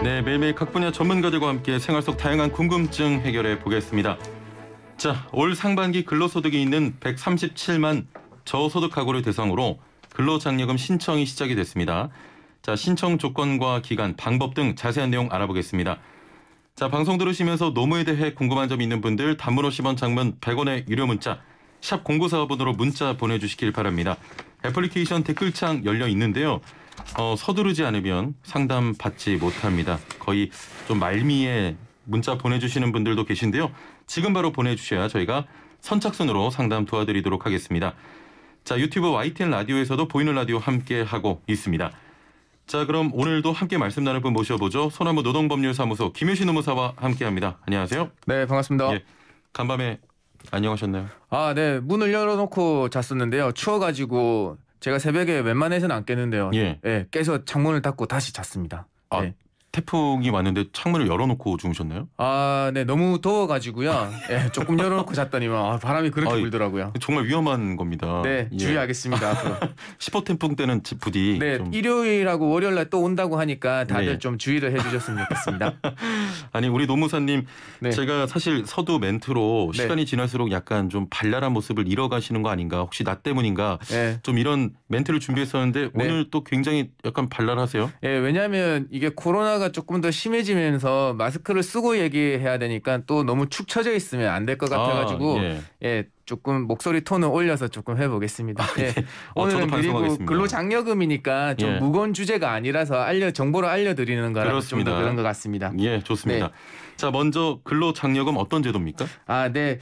네, 매일매일 각 분야 전문가들과 함께 생활 속 다양한 궁금증 해결해 보겠습니다. 자, 올 상반기 근로소득이 있는 137만 저소득 가구를 대상으로 근로장려금 신청이 시작이 됐습니다. 자, 신청 조건과 기간, 방법 등 자세한 내용 알아보겠습니다. 자, 방송 들으시면서 노무에 대해 궁금한 점 있는 분들 단문 50원, 장문 100원의 유료 문자 샵 0945번으로 문자 보내주시길 바랍니다. 애플리케이션 댓글창 열려 있는데요. 서두르지 않으면 상담 받지 못합니다. 거의 좀 말미에 문자 보내주시는 분들도 계신데요. 지금 바로 보내주셔야 저희가 선착순으로 상담 도와드리도록 하겠습니다. 자, 유튜브 YTN 라디오에서도 보이는 라디오 함께하고 있습니다. 자, 그럼 오늘도 함께 말씀 나눌 분 모셔보죠. 소나무 노동법률사무소 김효신 노무사와 함께합니다. 안녕하세요. 네, 반갑습니다. 예, 간밤에 안녕하셨나요? 네, 문을 열어놓고 잤었는데요. 추워가지고 제가 새벽에 웬만해서는 안 깨는데요. 예. 네, 깨서 창문을 닫고 다시 잤습니다. 아, 네. 태풍이 왔는데 창문을 열어놓고 주무셨나요? 네, 너무 더워가지고요. 네, 조금 열어놓고 잤더니만 바람이 그렇게 불더라고요. 정말 위험한 겁니다. 네, 예. 주의하겠습니다. 앞으로. 10호 태풍 때는 부디 네, 좀... 일요일하고 월요일날 또 온다고 하니까 다들 네. 좀 주의를 해주셨으면 좋겠습니다. 아니, 우리 노무사님, 네. 제가 사실 서두 멘트로 네. 시간이 지날수록 약간 좀 발랄한 모습을 잃어가시는 거 아닌가, 혹시 나 때문인가, 네. 좀 이런 멘트를 준비했었는데 네. 오늘 또 굉장히 약간 발랄하세요. 예, 왜냐하면 이게 코로나가 조금 더 심해지면서 마스크를 쓰고 얘기해야 되니까 또 너무 축 처져 있으면 안 될 것 같아가지고 예, 조금 목소리 톤을 올려서 조금 해보겠습니다. 예. 오늘은 저도 그리고 반성하겠습니다. 근로장려금이니까 좀 예. 무거운 주제가 아니라서 정보를 알려드리는 거라 좀 그렇습니다. 더 그런 것 같습니다. 예, 좋습니다. 네. 자, 먼저 근로장려금 어떤 제도입니까? 네,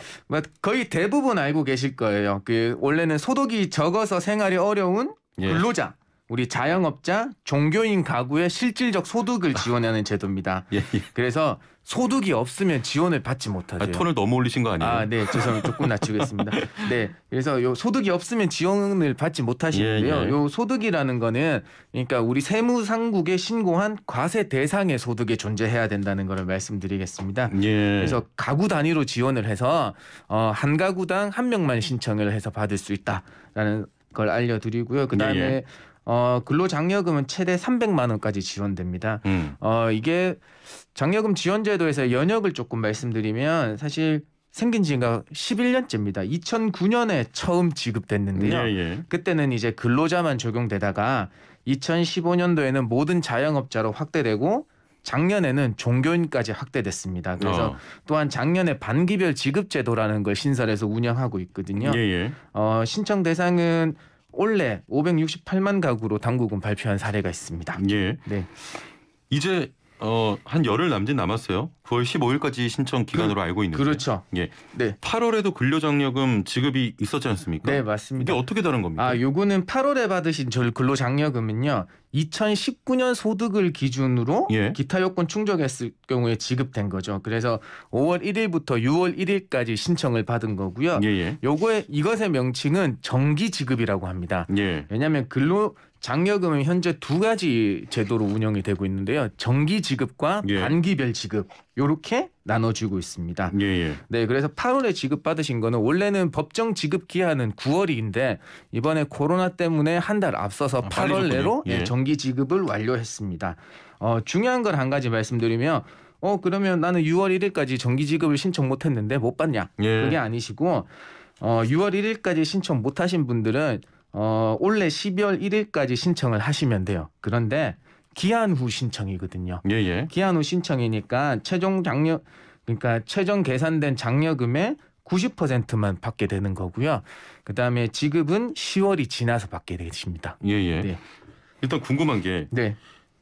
거의 대부분 알고 계실 거예요. 원래는 소득이 적어서 생활이 어려운 예. 근로자. 우리 자영업자, 종교인 가구의 실질적 소득을 지원하는 제도입니다. 예. 그래서 소득이 없으면 지원을 받지 못하죠. 톤을 너무 올리신 거 아니에요? 네, 죄송합니다. 조금 낮추겠습니다. 네, 그래서 요 소득이 없으면 지원을 받지 못하시는데요. 예. 요 소득이라는 거는 그러니까 우리 세무상국에 신고한 과세 대상의 소득에 존재해야 된다는 것을 말씀드리겠습니다. 예. 그래서 가구 단위로 지원을 해서 한 가구당 한 명만 신청을 해서 받을 수 있다라는 걸 알려드리고요. 그다음에 예. 근로장려금은 최대 300만 원까지 지원됩니다. 이게 장려금 지원제도에서 연역을 조금 말씀드리면 사실 생긴 지가 11년째입니다. 2009년에 처음 지급됐는데요. 예. 그때는 이제 근로자만 적용되다가 2015년도에는 모든 자영업자로 확대되고 작년에는 종교인까지 확대됐습니다. 그래서 또한 작년에 반기별 지급제도라는 걸 신설해서 운영하고 있거든요. 예. 신청 대상은 올해 568만 가구로 당국은 발표한 사례가 있습니다. 예. 네. 이제 한 열흘 남짓 남았어요. 9월 15일까지 신청 기간으로 알고 있는데. 그렇죠. 예. 네. 8월에도 근로장려금 지급이 있었지 않습니까? 네, 맞습니다. 이게 어떻게 다른 겁니까? 요거는 8월에 받으신 근로장려금은요. 2019년 소득을 기준으로 예. 기타 요건 충족했을 경우에 지급된 거죠. 그래서 5월 1일부터 6월 1일까지 신청을 받은 거고요. 예. 이것의 명칭은 정기 지급이라고 합니다. 예. 왜냐하면 근로장려금은 현재 두 가지 제도로 운영이 되고 있는데요. 정기 지급과 예. 반기별 지급 이렇게 나눠주고 있습니다. 예. 네, 그래서 8월에 지급받으신 거는 원래는 법정 지급 기한은 9월인데 이번에 코로나 때문에 한 달 앞서서 8월 내로 예. 정기 지급을 완료했습니다. 중요한 걸 한 가지 말씀드리면 그러면 나는 6월 1일까지 정기 지급을 신청 못했는데 못 받냐? 예. 그게 아니시고 6월 1일까지 신청 못하신 분들은 올해 12월 1일까지 신청을 하시면 돼요. 그런데 기한 후 신청이거든요. 예. 기한 후 신청이니까 최종 계산된 장려금의 90%만 받게 되는 거고요. 그다음에 지급은 10월이 지나서 받게 되십니다. 예. 네. 일단 궁금한 게 네.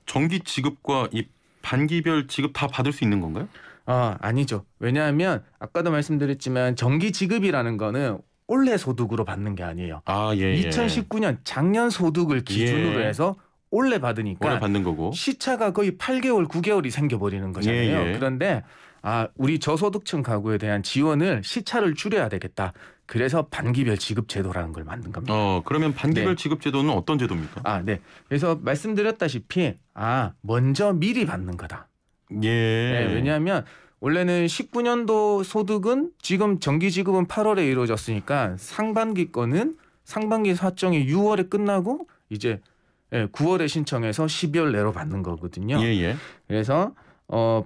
정기 지급과 이 반기별 지급 다 받을 수 있는 건가요? 아니죠. 왜냐하면 아까도 말씀드렸지만 정기 지급이라는 거는 올해 소득으로 받는 게 아니에요. 2019년 작년 소득을 기준으로 해서 올해 받으니까 올해 받는 거고 시차가 거의 8개월, 9개월이 생겨버리는 거잖아요. 그런데 우리 저소득층 가구에 대한 지원을 시차를 줄여야 되겠다. 그래서 반기별 지급 제도라는 걸 만든 겁니다. 그러면 반기별 지급 제도는 어떤 제도입니까? 네. 그래서 말씀드렸다시피 먼저 미리 받는 거다. 예. 네, 왜냐하면 원래는 19년도 소득은 지금 정기 지급은 8월에 이루어졌으니까 상반기 거는 상반기 사정이 6월에 끝나고 이제 예, 9월에 신청해서 12월 내로 받는 거거든요. 예, 예. 그래서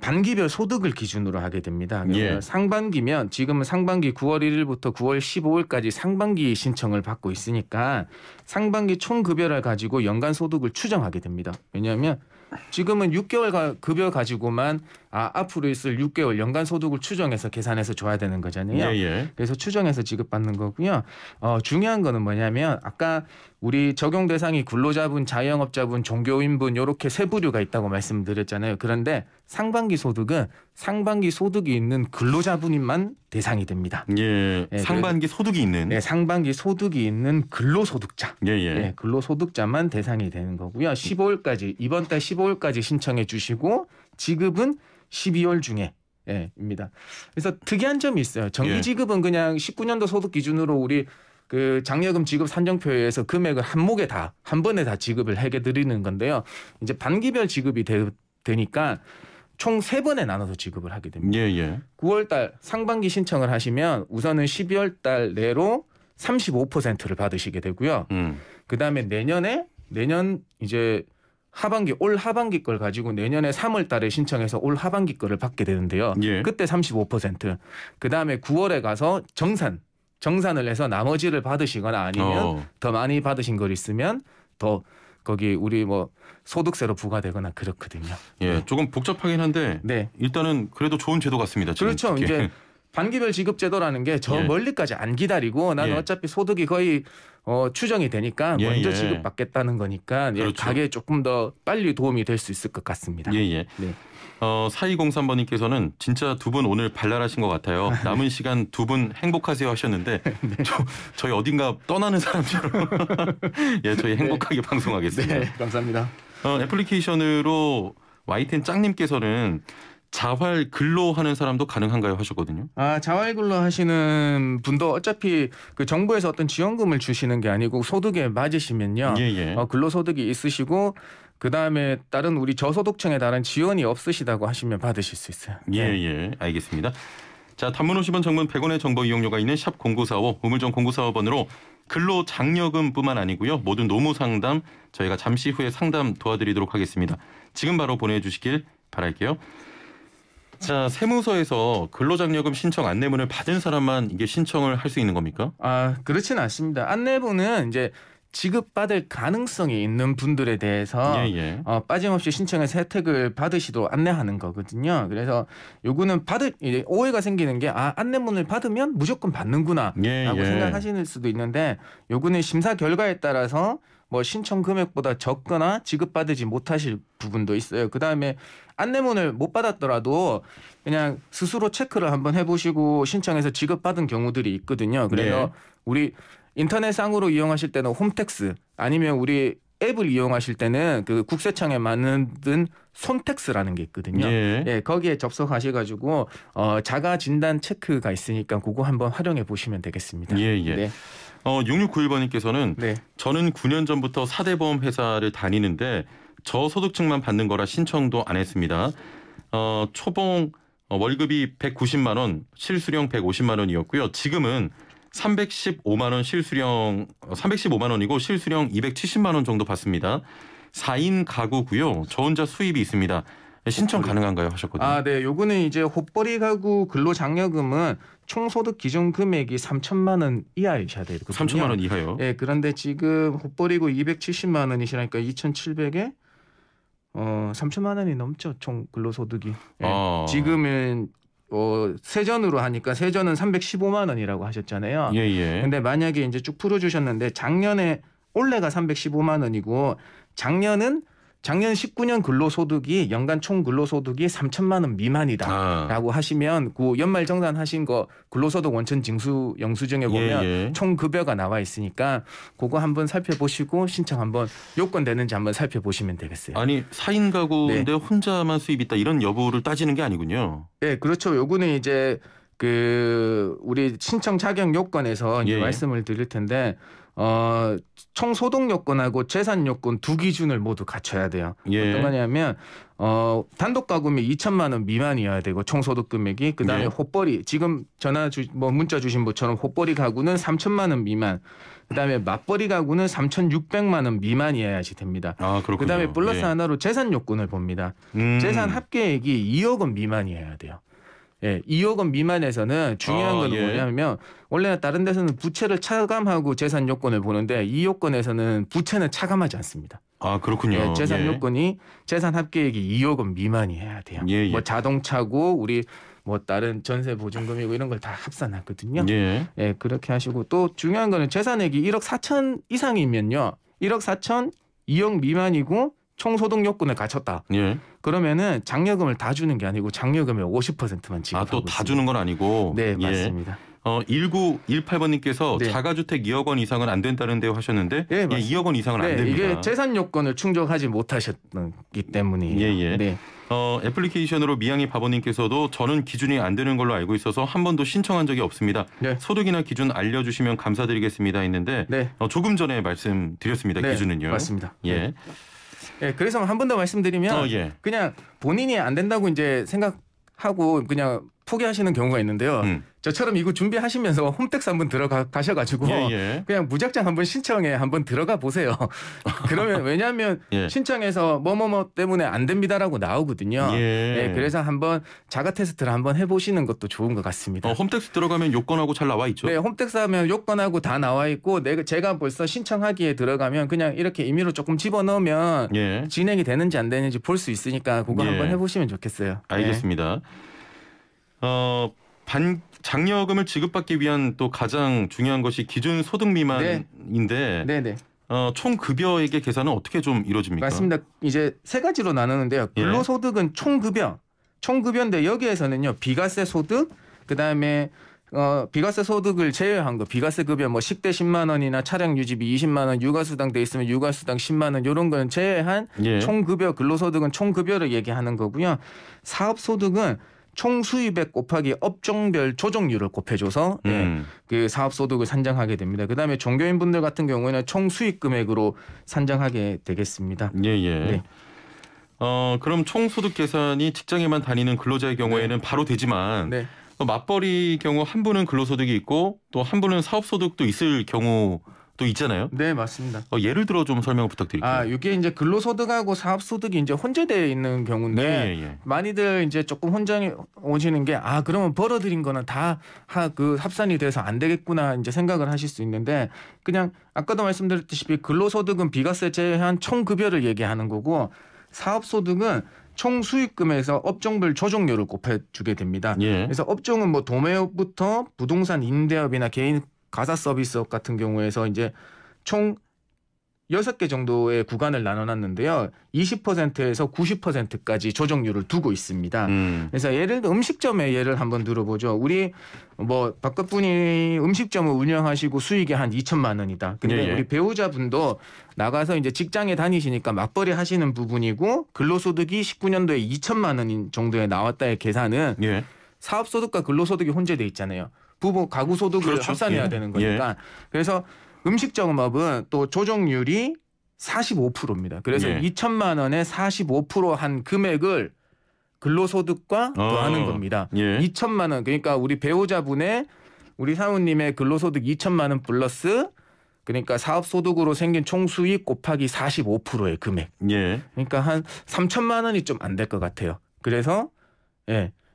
반기별 소득을 기준으로 하게 됩니다. 예. 상반기면 지금은 상반기 9월 1일부터 9월 15일까지 상반기 신청을 받고 있으니까 상반기 총 급여를 가지고 연간 소득을 추정하게 됩니다. 왜냐하면 지금은 6개월 급여 가지고만 앞으로 있을 6개월 연간 소득을 추정해서 계산해서 줘야 되는 거잖아요. 예, 예. 그래서 추정해서 지급받는 거고요. 중요한 거는 뭐냐면 아까 우리 적용 대상이 근로자분, 자영업자분, 종교인분 이렇게 세 부류가 있다고 말씀드렸잖아요. 그런데 상반기 소득은 상반기 소득이 있는 근로자분만 대상이 됩니다. 예. 네, 상반기 소득이 있는. 네, 상반기 소득이 있는 근로소득자. 예, 예. 네, 근로소득자만 대상이 되는 거고요. 15일까지 이번 달 15일까지 신청해 주시고 지급은 12월 중에 입니다. 그래서 특이한 점이 있어요. 정기 예. 지급은 그냥 19년도 소득 기준으로 우리 그 장려금 지급 산정표에 의해서 금액을 한 번에 다 지급을 해게 드리는 건데요. 이제 반기별 지급이 되니까 총 3번에 나눠서 지급을 하게 됩니다. 예, 예. 9월 달 상반기 신청을 하시면 우선은 12월 달 내로 35%를 받으시게 되고요. 그다음에 내년 이제 올 하반기 걸 가지고 내년에 3월 달에 신청해서 올 하반기 거를 받게 되는데요. 예. 그때 35%. 그다음에 9월에 가서 정산을 해서 나머지를 받으시거나 아니면 더 많이 받으신 걸 있으면 더 거기 우리 뭐 소득세로 부과되거나 그렇거든요. 예, 조금 복잡하긴 한데 네. 일단은 그래도 좋은 제도 같습니다. 지금 그렇죠. 특히. 이제 반기별 지급 제도라는 게 저 예. 멀리까지 안 기다리고 나는 예. 어차피 소득이 거의 추정이 되니까 예, 먼저 예. 지급받겠다는 거니까 그렇죠. 가게에 조금 더 빨리 도움이 될 수 있을 것 같습니다. 예, 예. 네. 4203번님께서는 진짜 두 분 오늘 발랄하신 것 같아요. 남은 시간 두 분 행복하세요 하셨는데 네. 저희 어딘가 떠나는 사람처럼 예, 저희 행복하게 방송하겠습니다. 네, 감사합니다. 애플리케이션으로 YTN 짱님께서는 자활 근로하는 사람도 가능한가요 하셨거든요. 자활근로 하시는 분도 어차피 그 정부에서 어떤 지원금을 주시는 게 아니고 소득에 맞으시면요. 예, 예. 근로소득이 있으시고 그다음에 다른 우리 저소득층에 다른 지원이 없으시다고 하시면 받으실 수 있어요. 예, 예. 알겠습니다. 자, 단문 50원, 장문 100원의 정보 이용료가 있는 샵 0945 우물정 0945번으로 근로장려금뿐만 아니고요. 모든 노무 상담 저희가 잠시 후에 상담 도와드리도록 하겠습니다. 지금 바로 보내주시길 바랄게요. 자, 세무서에서 근로장려금 신청 안내문을 받은 사람만 이게 신청을 할 수 있는 겁니까? 그렇지는 않습니다. 안내문은 이제 지급받을 가능성이 있는 분들에 대해서 예, 예. 빠짐없이 신청해서 혜택을 받으시도록 안내하는 거거든요. 그래서 요거는 이제 오해가 생기는 게 안내문을 받으면 무조건 받는구나라고 예, 예. 생각하시는 수도 있는데 요거는 심사 결과에 따라서 뭐 신청 금액보다 적거나 지급받지 못하실 부분도 있어요. 그다음에 안내문을 못 받았더라도 그냥 스스로 체크를 한번 해보시고 신청해서 지급받은 경우들이 있거든요. 그래서 네. 우리 인터넷상으로 이용하실 때는 홈택스 아니면 우리 앱을 이용하실 때는 그 국세청에 만든 손택스라는 게 있거든요. 예. 거기에 접속하셔가지고 자가 진단 체크가 있으니까 그거 한번 활용해 보시면 되겠습니다. 예, 예. 네. 6691번님께서는 네. 저는 9년 전부터 4대 보험 회사를 다니는데 저소득층만 받는 거라 신청도 안 했습니다. 초봉 월급이 190만 원, 실수령 150만 원이었고요. 지금은 315만 원이고 실수령 270만 원 정도 받습니다. 4인 가구고요. 저 혼자 수입이 있습니다. 신청 가능한가요 하셨거든요. 네. 요거는 이제 헛벌이 가구 근로장려금은 총소득 기준 금액이 3천만 원 이하이셔야 되거든요. 3천만 원 이하요. 예, 그런데 지금 헛벌이고 270만 원이시라니까 2,700에 3천만 원이 넘죠. 총 근로소득이. 예. 지금은 세전으로 하니까 세전은 315만 원이라고 하셨잖아요. 예, 예. 근데 만약에 이제 쭉 풀어주셨는데 올해가 315만 원이고 작년 19년 근로소득이 연간 총 근로소득이 3천만 원 미만이다라고 하시면 그 연말 정산하신 거 근로소득 원천 징수 영수증에 보면 총 급여가 나와 있으니까 그거 한번 살펴보시고 신청 한번 요건 되는지 한번 살펴보시면 되겠어요. 아니 4인 가구인데 혼자만 수입 있다 이런 여부를 따지는 게 아니군요. 네, 그렇죠. 요거는 이제 우리 신청 자격 요건에서 이제 말씀을 드릴 텐데 총소득 요건하고 재산 요건 두 기준을 모두 갖춰야 돼요. 예. 어떤 거냐면 단독 가구면 2천만 원 미만이어야 되고 총소득 금액이 그다음에 예. 호벌이 지금 문자 주신 분처럼 호벌이 가구는 3천만 원 미만. 그다음에 맞벌이 가구는 3,600만 원 미만이어야지 됩니다. 아, 그렇군요. 그다음에 플러스 예. 하나로 재산 요건을 봅니다. 재산 합계액이 2억 원 미만이어야 돼요. 예, 2억 원 미만에서는 중요한 건 예. 뭐냐면 원래는 다른 데서는 부채를 차감하고 재산 요건을 보는데 이 요건에서는 부채는 차감하지 않습니다. 아, 그렇군요. 예, 재산 예. 요건이 재산 합계액이 2억 원 미만이어야 돼요. 예, 예. 뭐 자동차고 우리 뭐 다른 전세 보증금이고 이런 걸 다 합산하거든요. 예. 예, 그렇게 하시고 또 중요한 거는 재산액이 1억 4천 이상이면요. 1억 4천 2억 미만이고 총소득 요건을 갖췄다. 예. 그러면은 장려금을 다 주는 게 아니고 장려금의 50%만 지급하고 아, 또 다 있습니다. 주는 건 아니고. 네, 예. 맞습니다. 1918번님께서 네. 자가주택 2억 원 이상은 안 된다는데 하셨는데 네, 예, 맞습니다. 2억 원 이상은 안 네, 됩니다. 이게 재산 요건을 충족하지 못하셨기 때문이에요. 예, 예. 네. 애플리케이션으로 미양이 바보님께서도 저는 기준이 안 되는 걸로 알고 있어서 한 번도 신청한 적이 없습니다. 네. 소득이나 기준 알려주시면 감사드리겠습니다 했는데 네. 조금 전에 말씀드렸습니다. 네, 기준은요. 맞습니다. 예. 예, 그래서 한 번 더 말씀드리면 예. 그냥 본인이 안 된다고 이제 생각하고 그냥 포기하시는 경우가 있는데요. 저처럼 이거 준비하시면서 홈택스 한번 들어가셔가지고 예, 예. 그냥 무작정 한번 신청에 한번 들어가 보세요. 그러면 왜냐하면 예. 신청해서 뭐뭐뭐 때문에 안 됩니다라고 나오거든요. 예. 예, 그래서 한번 자가 테스트를 한번 해보시는 것도 좋은 것 같습니다. 홈택스 들어가면 요건하고 잘 나와 있죠. 네, 홈택스 하면 요건하고 다 나와 있고 제가 벌써 신청하기에 들어가면 그냥 이렇게 임의로 조금 집어넣으면 예. 진행이 되는지 안 되는지 볼 수 있으니까 그거 예. 한번 해보시면 좋겠어요. 알겠습니다. 장려금을 지급받기 위한 또 가장 중요한 것이 기준 소득 미만인데 네, 네. 총 급여액의 계산은 어떻게 좀 이루어집니까? 맞습니다. 이제 세 가지로 나누는데요. 예. 근로소득은 총급여인데 여기에서는요 비과세 소득, 그다음에 비과세 소득을 제외한 거, 비과세 급여 뭐 식대 10만 원이나 차량 유지비 20만 원, 육아수당 돼 있으면 육아수당 10만 원 이런 거는 제외한 예. 총급여, 근로소득은 총급여를 얘기하는 거고요. 사업소득은 총 수입액 곱하기 업종별 조정률을 곱해줘서 그 사업소득을 산정하게 됩니다. 그다음에 종교인분들 같은 경우에는 총 수익 금액으로 산정하게 되겠습니다. 예예. 네. 그럼 총 소득 계산이 직장에만 다니는 근로자의 경우에는 바로 되지만 네. 맞벌이 경우 한 분은 근로소득이 있고 또 한 분은 사업소득도 있을 경우도 있잖아요. 네, 맞습니다. 예를 들어 좀 설명 부탁드릴게요. 이게 이제 근로소득하고 사업소득이 이제 혼재되어 있는 경우인데 예. 많이들 이제 조금 혼장이 오시는 게 그러면 벌어들인 거는 다 그 합산이 돼서 안 되겠구나 이제 생각을 하실 수 있는데 그냥 아까도 말씀드렸듯이 근로소득은 비과세 제외한 총급여를 얘기하는 거고 사업소득은 총 수익금에서 업종별 조정료를 곱해주게 됩니다. 예. 그래서 업종은 뭐 도매업부터 부동산 임대업이나 개인 가사 서비스업 같은 경우에서 이제 총 6개 정도의 구간을 나눠놨는데요. 20%에서 90%까지 조정률을 두고 있습니다. 그래서 예를 들어 음식점의 예를 한번 들어보죠. 우리 뭐 바깥분이 음식점을 운영하시고 수익이 한 2천만 원이다. 근데 예. 우리 배우자분도 나가서 이제 직장에 다니시니까 맞벌이 하시는 부분이고 근로소득이 19년도에 2천만 원 정도에 나왔다의 계산은 예. 사업소득과 근로소득이 혼재돼 있잖아요. 부부 가구 소득을 그렇죠. 합산해야 예. 되는 거니까. 그래서 음식점업은 또 조정률이 45%입니다. 그래서 예. 2천만 원에 45%한 금액을 근로소득과 더하는 겁니다. 예. 2천만 원 그러니까 우리 배우자분의 우리 사모님의 근로소득 2천만 원 플러스 그러니까 사업소득으로 생긴 총수익 곱하기 45%의 금액. 예. 그러니까 한 3천만 원이 좀 안 될 것 같아요. 그래서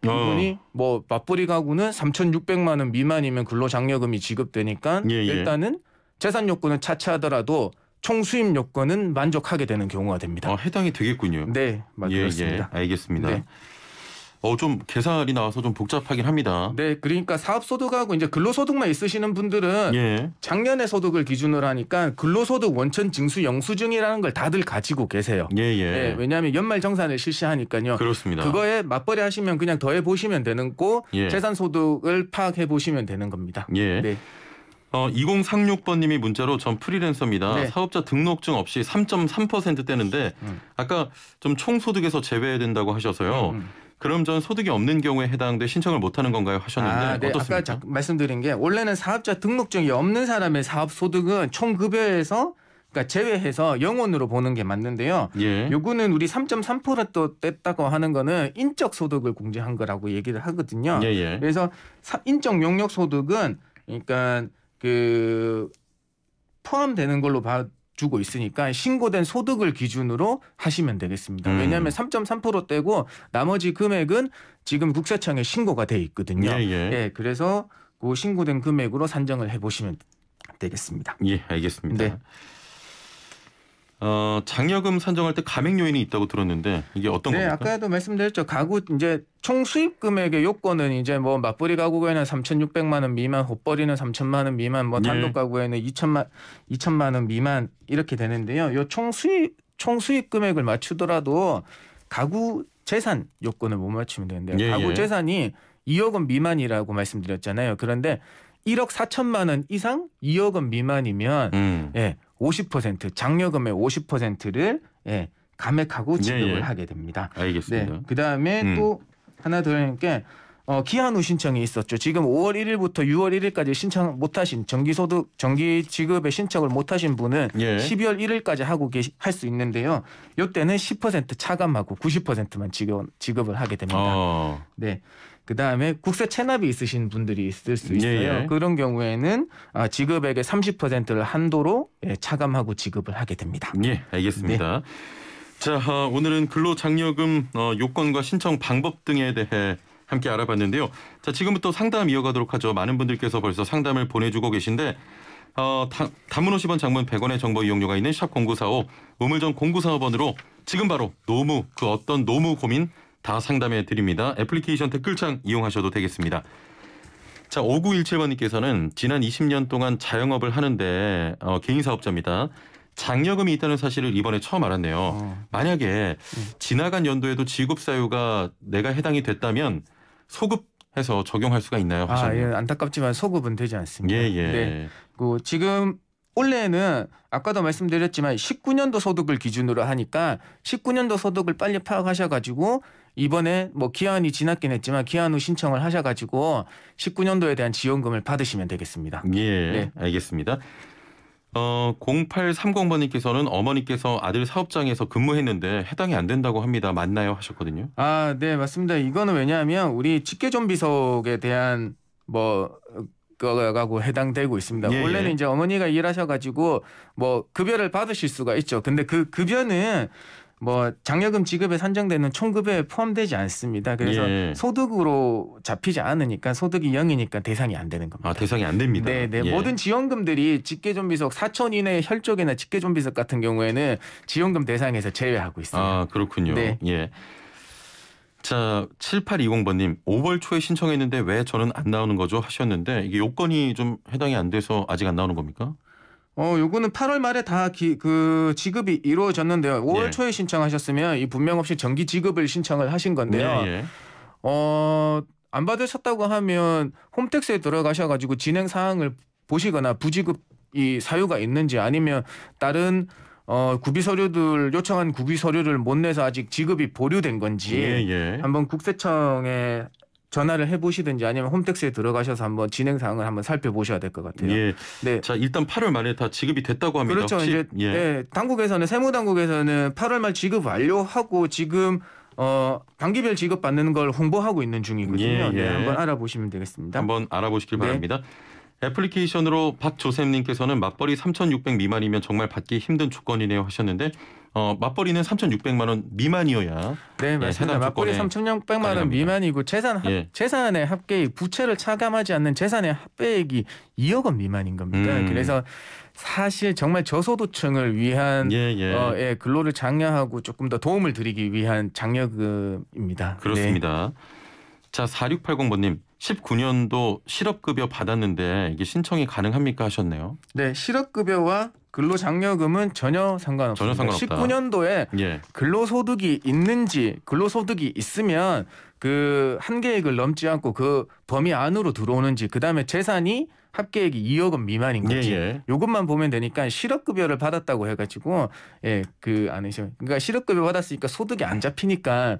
이분이 뭐 맞벌이 가구는 3,600만 원 미만이면 근로장려금이 지급되니까 예. 일단은 재산 요건은 차치하더라도 총 수입 요건은 만족하게 되는 경우가 됩니다. 해당이 되겠군요. 네, 맞습니다. 예. 알겠습니다. 네. 좀 계산이 나와서 좀 복잡하긴 합니다. 네, 그러니까 사업소득하고 이제 근로소득만 있으시는 분들은 예. 작년의 소득을 기준으로 하니까 근로소득 원천 징수 영수증이라는 걸 다들 가지고 계세요. 예. 왜냐하면 연말 정산을 실시하니까요. 그렇습니다. 그거에 맞벌이 하시면 그냥 더해 보시면 되는 거 예. 재산 소득을 파악해 보시면 되는 겁니다. 예. 네. 2036번님이 문자로 전 프리랜서입니다. 네. 사업자 등록증 없이 3.3% 떼는데 아까 좀 총소득에서 제외된다고 하셔서요. 그럼 전 소득이 없는 경우에 해당돼 신청을 못하는 건가요? 하셨는데 네. 어떻습니까? 아까 말씀드린 게 원래는 사업자 등록증이 없는 사람의 사업 소득은 총급여에서 그러니까 제외해서 영원으로 보는 게 맞는데요. 예. 요거는 우리 3.3% 뗐다고 하는 거는 인적 소득을 공제한 거라고 얘기를 하거든요. 예. 그래서 인적 용역 소득은 그러니까 그 포함되는 걸로 봐주고 있으니까 신고된 소득을 기준으로 하시면 되겠습니다. 왜냐하면 3.3% 떼고 나머지 금액은 지금 국세청에 신고가 돼 있거든요. 예. 그래서 그 신고된 금액으로 산정을 해보시면 되겠습니다. 예, 알겠습니다. 네. 장려금 산정할 때 감액 요인이 있다고 들었는데 이게 어떤 네, 겁니까? 아까도 말씀드렸죠. 가구 이제 총 수입 금액의 요건은 이제 뭐 맞벌이 가구에는 3,600만 원 미만, 헛벌이는 3천만 원 미만, 뭐 단독 가구에는 2천만 원 미만 이렇게 되는데요. 요 총 수입 금액을 맞추더라도 가구 재산 요건을 못 맞추면 되는데요. 가구 재산이 2억 원 미만이라고 말씀드렸잖아요. 그런데 1억 4천만 원 이상 2억 원 미만이면 50% 장려금의 50%를 감액하고 지급을 하게 됩니다. 알겠습니다. 네. 그다음에 또 하나 더 하는 게 기한 후 신청이 있었죠. 지금 5월 1일부터 6월 1일까지 신청 못하신 정기 지급에 신청을 못하신 분은 12월 1일까지 하고 할 수 있는데요. 이때는 10% 차감하고 90%만 지급을 하게 됩니다. 네. 그다음에 국세 체납이 있으신 분들이 있을 수 있어요. 그런 경우에는 지급액의 30%를 한도로 차감하고 지급을 하게 됩니다. 예, 알겠습니다. 네. 자, 오늘은 근로장려금 요건과 신청 방법 등에 대해 함께 알아봤는데요. 자, 지금부터 상담 이어가도록 하죠. 많은 분들께서 벌써 상담을 보내주고 계신데 단문 50원, 장문 100원의 정보 이용료가 있는 샵 0945 우물정 0945번으로 지금 바로 노무 그 어떤 노무 고민 다 상담해 드립니다. 애플리케이션 댓글창 이용하셔도 되겠습니다. 자, 5917번님께서는 지난 20년 동안 자영업을 하는데 개인 사업자입니다. 장려금이 있다는 사실을 이번에 처음 알았네요. 만약에 지나간 연도에도 지급 사유가 내가 해당이 됐다면 소급해서 적용할 수가 있나요? 예, 안타깝지만 소급은 되지 않습니다. 네. 지금 원래는 아까도 말씀드렸지만 19년도 소득을 기준으로 하니까 19년도 소득을 빨리 파악하셔가지고 이번에 뭐 기한이 지났긴 했지만 기한 후 신청을 하셔가지고 19년도에 대한 지원금을 받으시면 되겠습니다. 네. 알겠습니다. 0830번님께서는 어머니께서 아들 사업장에서 근무했는데 해당이 안 된다고 합니다. 맞나요? 하셨거든요. 네, 맞습니다. 이거는 왜냐하면 우리 직계존비속에 대한 거하고 해당되고 있습니다. 원래는 이제 어머니가 일하셔가지고 뭐 급여를 받으실 수가 있죠. 근데 그 급여는 뭐 장려금 지급에 산정되는 총급여에 포함되지 않습니다. 그래서 소득으로 잡히지 않으니까 소득이 0이니까 대상이 안 되는 겁니다. 대상이 안 됩니다. 네. 모든 지원금들이 직계존비속 4천 이내의 혈족이나 직계존비속 같은 경우에는 지원금 대상에서 제외하고 있습니다. 그렇군요. 네. 자, 7820번님 5월 초에 신청했는데 왜 저는 안 나오는 거죠? 하셨는데 이게 요건이 좀 해당이 안 돼서 아직 안 나오는 겁니까? 요거는 8월 말에 다 그 지급이 이루어졌는데요. 5월 초에 신청하셨으면 이 분명 없이 정기 지급을 신청을 하신 건데요. 안 받으셨다고 하면 홈택스에 들어가셔가지고 진행 사항을 보시거나 부지급이 사유가 있는지 아니면 다른 구비 서류들 요청한 구비 서류를 못 내서 아직 지급이 보류된 건지 한번 국세청에 전화를 해보시든지 아니면 홈택스에 들어가셔서 한번 진행 사항을 한번 살펴보셔야 될 것 같아요. 네. 자, 일단 8월 말에 다 지급이 됐다고 합니다. 그렇죠. 혹시, 이제 당국에서는 세무당국에서는 8월 말 지급 완료하고 지금 단기별 지급 받는 걸 홍보하고 있는 중이거든요. 네, 한번 알아보시면 되겠습니다. 한번 알아보시길 바랍니다. 애플리케이션으로 박조샘님께서는 맞벌이 3,600 미만이면 정말 받기 힘든 조건이네요 하셨는데 맞벌이는 3,600만 원 미만이어야 네, 맞습니다. 맞벌이 3,600만 원 미만이고 재산의 합계액 부채를 차감하지 않는 재산의 합계액이 2억 원 미만인 겁니다. 그래서 사실 정말 저소득층을 위한 근로를 장려하고 조금 더 도움을 드리기 위한 장려금입니다. 그렇습니다. 자, 4680번님 19년도 실업급여 받았는데 이게 신청이 가능합니까 하셨네요. 네, 실업급여와 근로장려금은 전혀 상관없습니다. 전혀 상관없다. 19년도에 예. 근로소득이 있는지 근로소득이 있으면 그 한계액을 넘지 않고 그 범위 안으로 들어오는지 그다음에 재산이 합계액이 2억 원 미만인 건지 예. 요것만 보면 되니까 실업급여를 받았다고 해가지고 그 안에서 그러니까 실업급여 받았으니까 소득이 안 잡히니까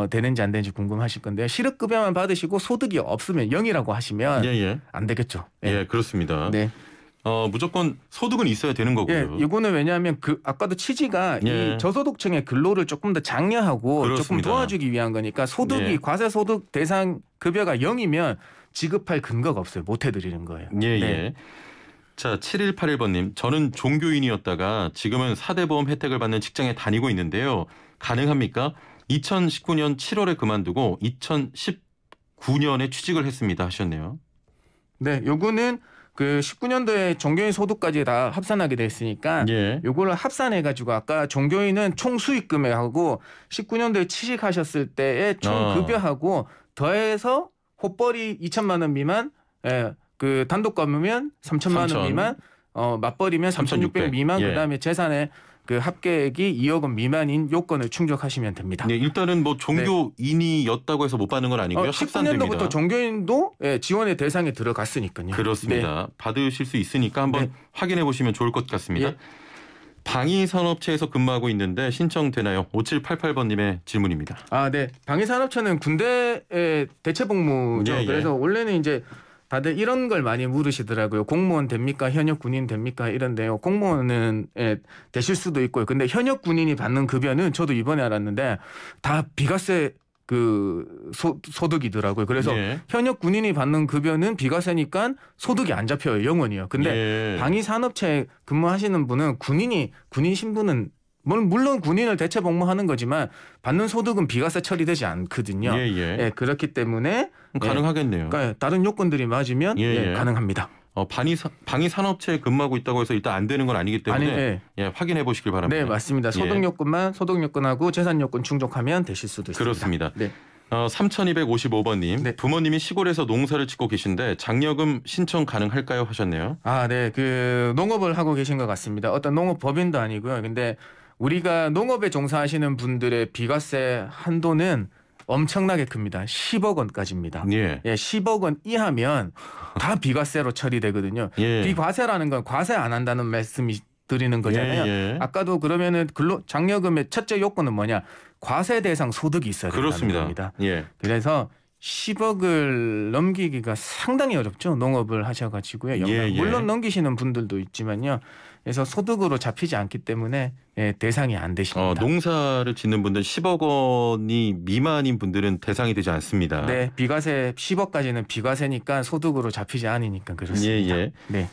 되는지 안 되는지 궁금하실 건데요. 실업급여만 받으시고 소득이 없으면 0이라고 하시면 예. 안 되겠죠. 예, 그렇습니다. 네. 무조건 소득은 있어야 되는 거고요. 예, 이거는 왜냐하면 그 아까도 취지가 예. 이 저소득층의 근로를 조금 더 장려하고 조금 그렇습니다. 도와주기 위한 거니까 소득이 예. 과세소득 대상 급여가 0이면 지급할 근거가 없어요. 못 해드리는 거예요. 예. 네. 자, 7181번님. 저는 종교인이었다가 지금은 사대보험 혜택을 받는 직장에 다니고 있는데요. 가능합니까? 2019년 7월에 그만두고 2019년에 취직을 했습니다 하셨네요. 네, 요거는 그 19년도에 종교인 소득까지 다 합산하게 됐으니까 예. 요거를 합산해 가지고 아까 종교인은 총 수익 금액하고 19년도에 취직하셨을 때의 총 급여하고 더해서 호벌이 2천만 원 미만, 그 단독 가면 3천만 원 미만, 맞벌이면 3,600 미만, 예. 그다음에 재산의 그 합계액이 2억 원 미만인 요건을 충족하시면 됩니다. 네, 일단은 뭐 종교인이었다고 해서 못 받는 건 아니고요. 합산됩니다. 19년도부터 종교인도 지원의 대상에 들어갔으니까요. 그렇습니다. 네. 받으실 수 있으니까 한번 네. 확인해 보시면 좋을 것 같습니다. 예. 방위산업체에서 근무하고 있는데 신청되나요? 5788번님의 질문입니다. 아, 네. 방위산업체는 군대의 대체 복무죠. 예. 그래서 원래는 이제 다들 이런 걸 많이 물으시더라고요. 공무원 됩니까? 현역 군인 됩니까? 이런데요. 공무원은 되실 수도 있고요. 근데 현역 군인이 받는 급여는 저도 이번에 알았는데 다 비과세 그 소득이더라고요. 그래서 예. 현역 군인이 받는 급여는 비과세니까 소득이 안 잡혀요. 영원히요. 근데 예. 방위산업체에 근무하시는 분은 군인 신분은 물론 군인을 대체 복무하는 거지만 받는 소득은 비과세 처리되지 않거든요. 예. 그렇기 때문에 가능하겠네요. 그러니까 다른 요건들이 맞으면 예. 가능합니다. 방위산업체에 근무하고 있다고 해서 일단 안 되는 건 아니기 때문에 확인해 보시길 바랍니다. 네, 맞습니다. 소득 요건만 소득 요건하고 재산 요건 충족하면 되실 수도 있습니다. 그렇습니다. 네. 3255번님. 네. 부모님이 시골에서 농사를 짓고 계신데 장려금 신청 가능할까요? 하셨네요. 아, 네. 그 농업을 하고 계신 것 같습니다. 어떤 농업 법인도 아니고요. 근데 우리가 농업에 종사하시는 분들의 비과세 한도는 엄청나게 큽니다. 10억 원까지입니다. 예. 10억 원 이하면 다 비과세로 처리되거든요. 예. 비과세라는 건 과세 안 한다는 말씀이 드리는 거잖아요. 예. 아까도 그러면은 장려금의 첫째 요건은 뭐냐? 과세 대상 소득이 있어야 된다는 그렇습니다. 겁니다. 예. 그래서 10억을 넘기기가 상당히 어렵죠. 농업을 하셔가지고요. 물론 넘기시는 분들도 있지만요. 그래서 소득으로 잡히지 않기 때문에 대상이 안 되십니다. 농사를 짓는 분들 10억 원이 미만인 분들은 대상이 되지 않습니다. 네, 비과세 10억까지는 비과세니까 소득으로 잡히지 않으니까 그렇습니다. 예. 네.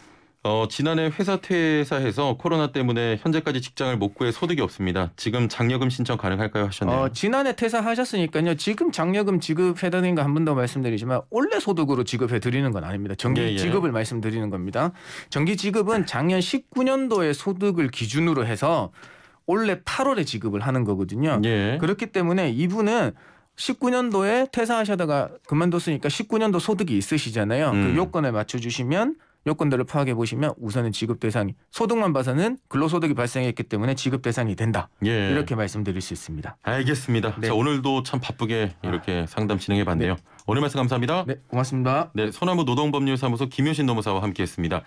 지난해 회사 퇴사해서 코로나 때문에 현재까지 직장을 못 구해 소득이 없습니다. 지금 장려금 신청 가능할까요? 하셨네요. 지난해 퇴사하셨으니까요. 지금 장려금 지급해드리는 거 한 번 더 말씀드리지만 원래 소득으로 지급해드리는 건 아닙니다. 정기 지급을 말씀드리는 겁니다. 정기 지급은 작년 19년도의 소득을 기준으로 해서 올해 8월에 지급을 하는 거거든요. 예. 그렇기 때문에 이분은 19년도에 퇴사하시다가 그만뒀으니까 19년도 소득이 있으시잖아요. 그 요건에 맞춰주시면 요건들을 파악해 보시면 우선은 지급 대상이 소득만 봐서는 근로소득이 발생했기 때문에 지급 대상이 된다. 이렇게 말씀드릴 수 있습니다. 알겠습니다. 네. 자, 오늘도 참 바쁘게 이렇게 상담 진행해 봤네요. 오늘 말씀 감사합니다. 네, 고맙습니다. 네, 소나무 노동법률사무소 김효신 노무사와 함께했습니다.